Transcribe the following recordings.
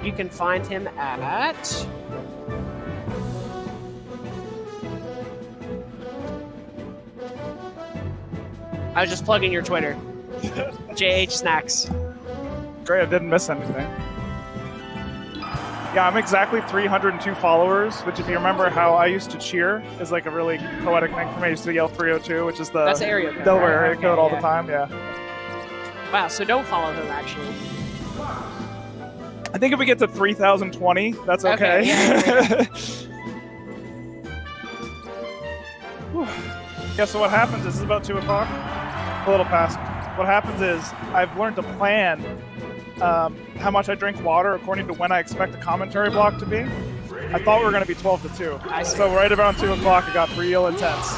You can find him at... I was just plugging your Twitter. JH Snacks. Great, I didn't miss anything. Yeah, I'm exactly 302 followers, which if you remember how I used to cheer is like a really poetic thing for me. I used to yell 302, which is the That's the area code, Delaware right? area code all the time, yeah. Wow, so don't follow him, actually. I think if we get to 3,020, that's okay. Yeah. Yeah, so what happens is, this is about 2 o'clock, a little past. What happens is, I've learned to plan how much I drink water according to when I expect the commentary block to be. I thought we were going to be 12 to 2. So right around 2 o'clock, it got real intense.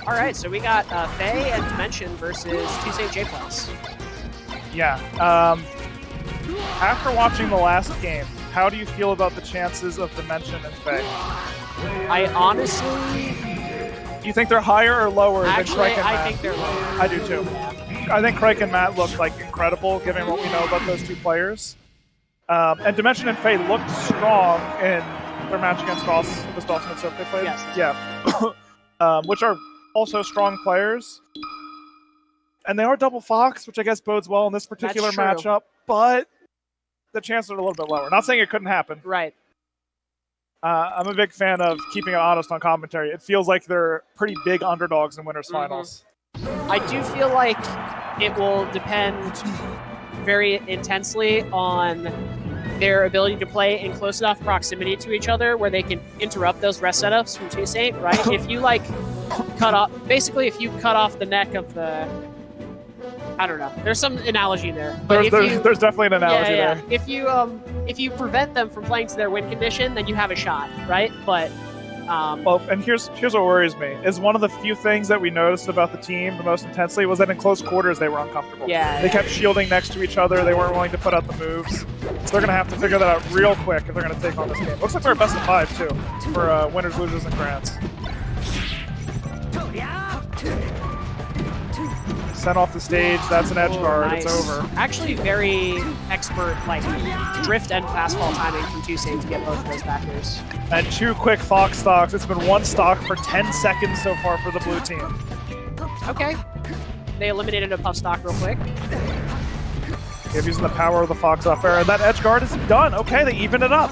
All right, so we got Faye and Dimension versus 2 St. J-Plus. Yeah. After watching the last game, how do you feel about the chances of Dimension and Faye? I honestly... Do you think they're higher or lower than Crike and Matt? I think they're lower. I do too. I think Crike and Matt look like incredible, given what we know about those 2 players. And Dimension and Faye looked strong in their match against Ross, was Dawson and Soap they played? Yes. Yeah. Which are also strong players. And they are double Fox, which I guess bodes well in this particular matchup, but the chances are a little bit lower. Not saying it couldn't happen. Right. I'm a big fan of keeping it honest on commentary. It feels like they're pretty big underdogs in winners finals. I do feel like it will depend very intensely on their ability to play in close enough proximity to each other where they can interrupt those rest setups from 2 Saint, right? If you like cut off, basically if you cut off the neck of the, I don't know. There's some analogy there. But there's definitely an analogy there. If you prevent them from playing to their win condition, then you have a shot, right? But well, and here's what worries me is one of the few things that we noticed about the team the most intensely was that in close quarters they were uncomfortable. Yeah, they kept shielding next to each other. They weren't willing to put out the moves. So they're gonna have to figure that out real quick if they're gonna take on this game. Looks like they're a best of 5 too for winners, losers, and grands. Sent off the stage. That's an edge guard. Nice. It's over. Actually, very expert like drift and fastball timing from 2 Saint to get both of those backers. And 2 quick Fox stocks. It's been 1 stock for 10 seconds so far for the blue team. Okay. They eliminated a puff stock real quick. They're using the power of the Fox up air. And that edge guard is done. Okay, they even it up.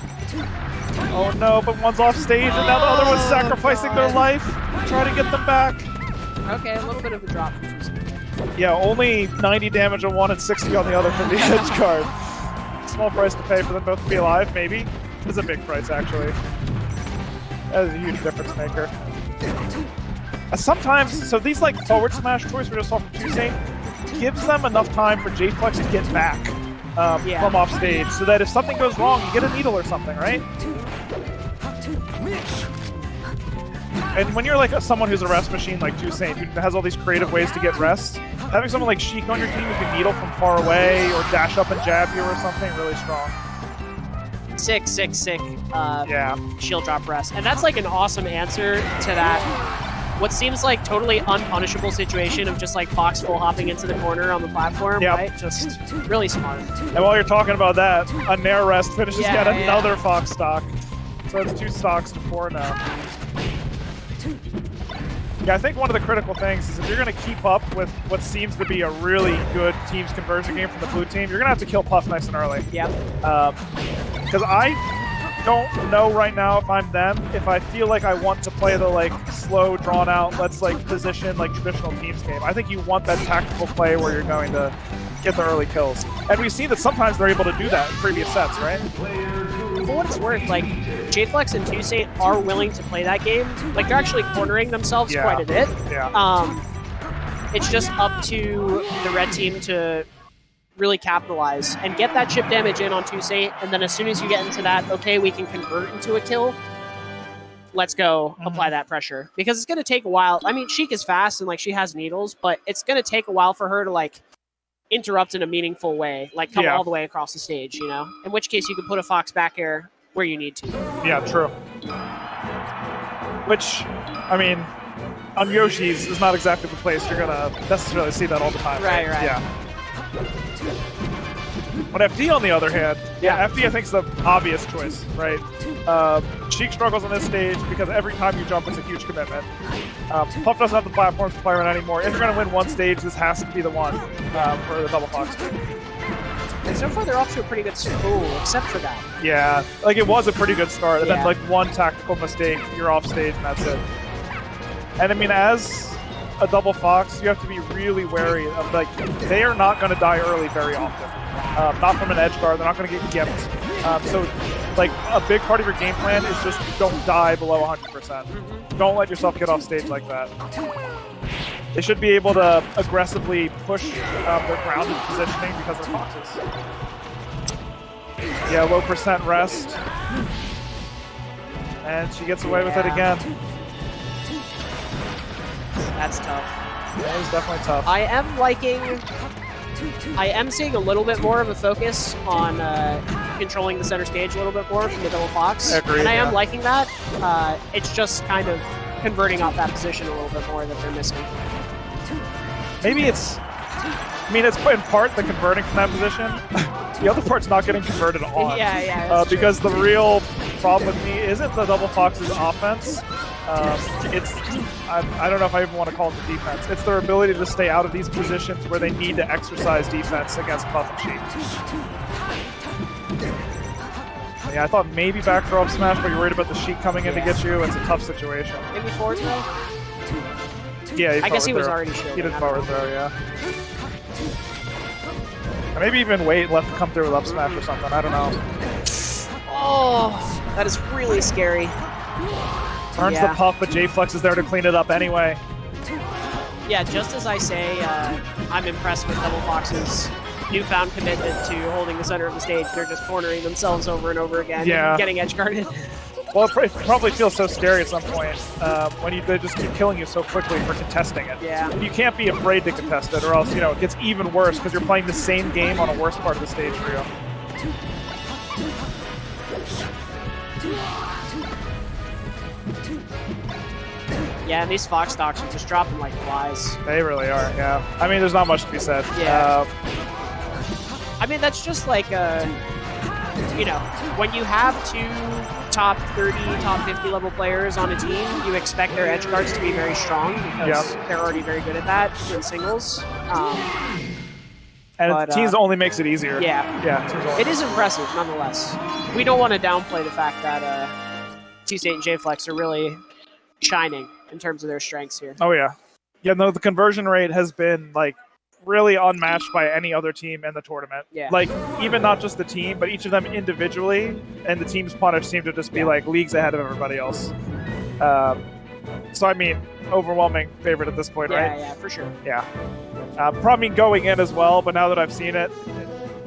Oh no, but one's off stage and now the other one's sacrificing their life. Try to get them back. Okay, a little bit of a drop from 2 Saint. Yeah, only 90 damage on one and 60 on the other from the edge guard. Small price to pay for them both to be alive, maybe. It's a big price, actually. That is a huge difference maker. Sometimes, so these like forward smash choice we just saw from 2 Saint gives them enough time for J-Flex to get back from off stage, so that if something goes wrong, you get a needle or something, right? And when you're like someone who's a rest machine like 2 Saint, who has all these creative ways to get rest, having someone like Sheik on your team who can needle from far away or dash up and jab you or something really strong. Sick. Shield drop rest. And that's like an awesome answer to that, what seems like totally unpunishable situation of just like Fox full hopping into the corner on the platform, right? Just really smart. And while you're talking about that, a Nair rest finishes yet another Fox stock. So it's 2 stocks to 4 now. Yeah, I think one of the critical things is if you're going to keep up with what seems to be a really good team's conversion game from the blue team, you're going to have to kill Puff nice and early. Yeah. Because I don't know right now if I'm them, if I feel like I want to play the like slow, drawn out, let's like position like traditional teams game. I think you want that tactical play where you're going to get the early kills. And we've seen that sometimes they're able to do that in previous sets, right? For what it's worth, like, J-Flex and 2 Saint are willing to play that game. Like, they're actually cornering themselves quite a bit. Yeah. It's just up to the red team to really capitalize and get that chip damage in on 2 Saint, and then as soon as you get into that, okay, we can convert into a kill, let's go apply that pressure. Because it's going to take a while. I mean, Sheik is fast and, like, she has needles, but it's going to take a while for her to, like, interrupt in a meaningful way, like come all the way across the stage, you know? In which case you can put a Fox back air where you need to. Yeah, true. Which, I mean, on Yoshi's is not exactly the place you're gonna necessarily see that all the time. Right. Yeah. On FD, on the other hand, yeah, FD I think is the obvious choice, right? Sheik struggles on this stage because every time you jump, it's a huge commitment. Puff doesn't have the platforms to play around anymore. If you're going to win one stage, this has to be the one for the Double Fox team. And so far, they're off to a pretty good start, except for that. Yeah, like it was a pretty good start, and Yeah. then like one tactical mistake, you're off stage, and that's it. And I mean, as a Double Fox, you have to be really wary of, like, they are not going to die early very often. Not from an edge guard, they're not going to get gimped. So, like, a big part of your game plan is just don't die below 100%. Don't let yourself get off stage like that. They should be able to aggressively push their grounded positioning because they're foxes. Yeah, low percent rest. And she gets away with it again. That's tough. That is definitely tough. I am seeing a little bit more of a focus on controlling the center stage a little bit more from the Double Fox. Agreed, and I am yeah. liking that. It's just kind of converting off that position a little bit more that they're missing. Maybe it's... I mean, it's in part the converting from that position. The other part's not getting converted on. Yeah, that's because the real problem with me isn't the Double Fox's offense. It's... I don't know if I even want to call it the defense. It's their ability to stay out of these positions where they need to exercise defense against Puff and Sheik. Yeah, I thought maybe back throw up smash, but you're worried about the Sheik coming in to get you. It's a tough situation. Maybe forward throw? Yeah, I guess he was already shielding. He did forward throw, yeah. Or maybe even wait and let them come through with up smash or something. I don't know. Oh, that is really scary. Turns the Puff, but J-Flex is there to clean it up anyway. Yeah, just as I say, I'm impressed with Double Fox's newfound commitment to holding the center of the stage. They're just cornering themselves over and over again, and getting edge guarded. Well, it probably feels so scary at some point when they just keep killing you so quickly for contesting it. Yeah. And you can't be afraid to contest it, or else it gets even worse because you're playing the same game on a worse part of the stage for you. Yeah, and these Fox stocks are just dropping like flies. They really are, yeah. I mean, there's not much to be said. Yeah. I mean, that's just like, when you have two top 30, top 50 level players on a team, you expect their edge guards to be very strong because they're already very good at that in singles. And teams only makes it easier. Yeah. It is impressive, nonetheless. We don't want to downplay the fact that T-State and J-Flex are really shining in terms of their strengths here. Oh, yeah. Yeah, no, the conversion rate has been, like, really unmatched by any other team in the tournament. Yeah. Like, even not just the team, but each of them individually, and the team's punish seem to just be, like, leagues ahead of everybody else. So, I mean, overwhelming favorite at this point, right? Yeah, for sure. Yeah. Probably going in as well, but now that I've seen it,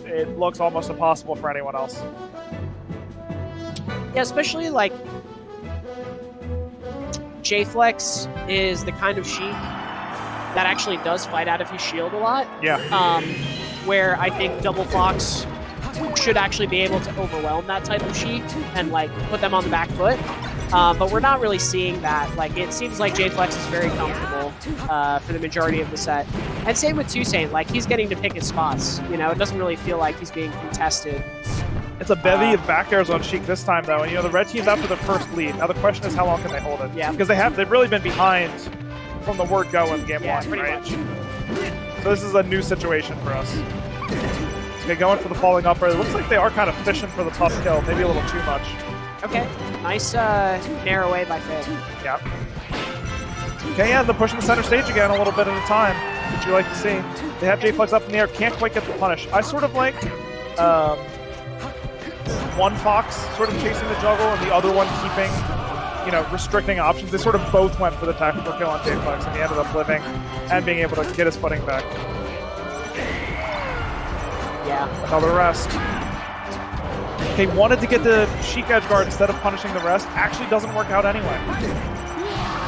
it looks almost impossible for anyone else. Yeah, especially, like, J-Flex is the kind of Sheik that actually does fight out of his shield a lot. Yeah. Where I think Double Fox should actually be able to overwhelm that type of Sheik and, like, put them on the back foot. But we're not really seeing that. Like, it seems like J-Flex is very comfortable for the majority of the set. And same with Toussaint. Like, he's getting to pick his spots. It doesn't really feel like he's being contested. It's a bevy of back airs on Sheik this time, though. And, the red team's after the first lead. Now the question is, how long can they hold it? Yeah. Because they've really been behind from the word go in game one, pretty right? much. So this is a new situation for us. Okay, going for the falling upper. It looks like they are kind of fishing for the Puff kill. Maybe a little too much. Okay. Nice narrow way by Fed. Yeah. Okay, yeah, they're pushing the center stage again a little bit at a time, which you like to see. They have J-Flex up in the air. Can't quite get the punish. I sort of like one Fox sort of chasing the juggle and the other one keeping, restricting options. They sort of both went for the tactical kill on J-Flex, and he ended up living and being able to get his footing back. Yeah. Another rest. Okay, wanted to get the Sheik edge guard instead of punishing the rest. Actually doesn't work out anyway.